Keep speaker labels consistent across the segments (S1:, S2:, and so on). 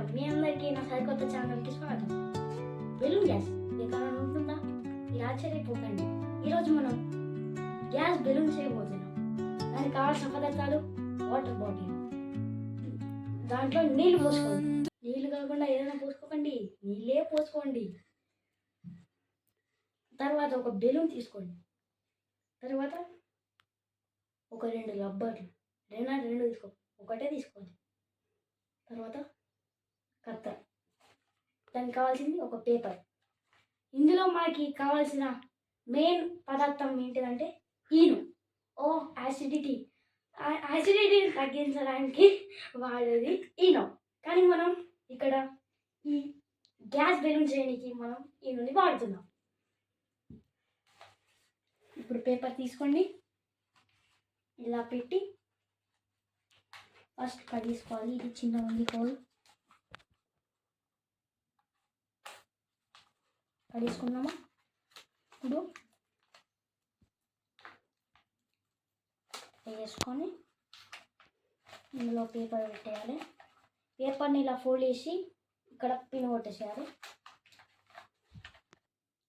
S1: మీ అందరికీ నా సరికొత్త ఛానల్కి స్వాగతం. బెలూన్ గ్యాస్ ఎక్కడ ఉంటుందా? మీరు ఆశ్చర్యపోకండి. ఈరోజు మనం గ్యాస్ బెలూన్ చేయబోతున్నాం. దానికి కావాల్సిన పదార్థాలు: వాటర్ బాటిల్, దాంట్లో నీళ్లు పోసుకోండి. నీళ్లు కాకుండా ఏదైనా పోసుకోకండి, నీళ్ళే పోసుకోండి. తర్వాత ఒక బెలూన్ తీసుకోండి. తర్వాత ఒక 2 రబ్బర్లు, రెండు తీసుకో, ఒకటే తీసుకోండి. తర్వాత కత్తెర, దానికి కావాల్సింది ఒక పేపర్. ఇందులో మనకి కావాల్సిన మెయిన్ పదార్థం ఏంటిదంటే ఈను. యాసిడిటీని తగ్గించడానికి వాడేది ఈనో. కానీ మనం ఇక్కడ ఈ గ్యాస్ బెలూన్ చేయడానికి మనం ఈనుని వాడుతున్నాం. ఇప్పుడు పేపర్ తీసుకోండి, ఇలా పెట్టి ఫస్ట్ కడిగేసుకోవాలి. ఇది చిన్న ఉంది హోల్, కడిగేసుకున్నామా. ఇప్పుడు వేసుకొని ఇందులో పేపర్ పెట్టేయాలి. పేపర్ని ఇలా ఫోల్డ్ చేసి ఇక్కడ పిన్ కొట్టేసేయాలి.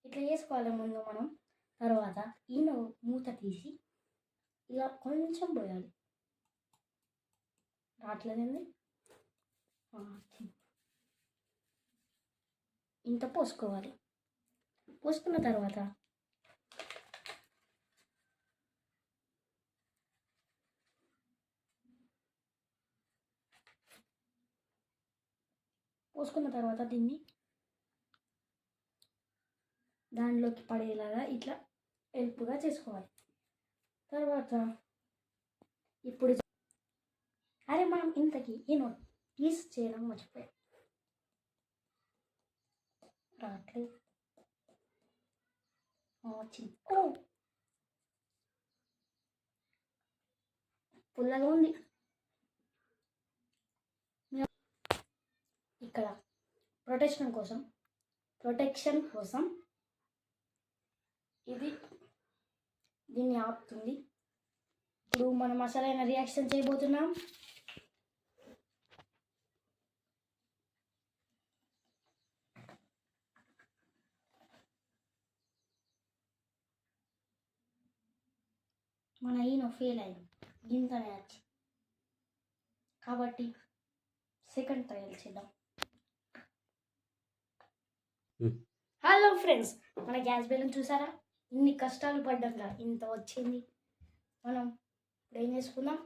S1: ఇట్లా వేసుకోవాలి ముందు మనం. తర్వాత ఈయన మూత తీసి ఇలా కొంచెం పోయాలి. రావట్లేదండి, ఇంత పోసుకోవాలి. పోసుకున్న తర్వాత దీన్ని దానిలోకి పడేలాగా ఇట్లా హెల్ప్గా చేసుకోవాలి. తర్వాత ఇప్పుడు మనం ఇంతకీ పీస్ చేయడం మర్చిపోయాం. రావట్లేదు, వచ్చింది. పుల్లగా ఉంది. ఇక్కడ ప్రొటెక్షన్ కోసం దీన్ని ఆపుతుంది. ఇప్పుడు మనం అసలైన రియాక్షన్ చేయబోతున్నాం. మన ఈయన ఫెయిల్ అయింది, గింతనే వచ్చి. కాబట్టి సెకండ్ ట్రయల్ చేద్దాం. హలో ఫ్రెండ్స్, మన గ్యాస్ బెలూన్ చూసారా? ఇన్ని కష్టాలు పడ్డాక ఇంత వచ్చింది. మనం ఇప్పుడు ఏం చేసుకుందాం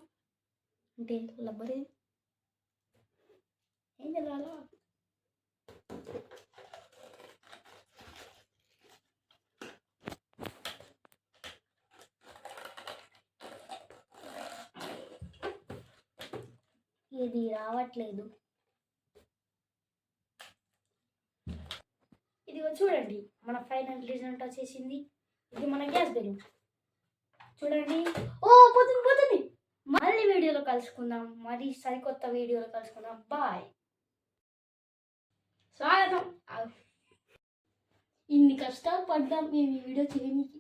S1: అంటే లబ్బరి ఏం చేయాలా, ఇది రావట్లేదు. ఇదిగో చూడండి, మన ఫైనల్ రిజల్ట్ వచ్చేసింది. ఇది మన గ్యాస్ బెలూన్. చూడండి, పోతుంది. మళ్ళీ వీడియోలో కలుసుకుందాం, మరి సరికొత్త వీడియోలో కలుసుకుందాం. బాయ్. స్వాగతం. ఇన్ని కష్టాలు పడ్డాం మేము ఈ వీడియో చేయడానికి.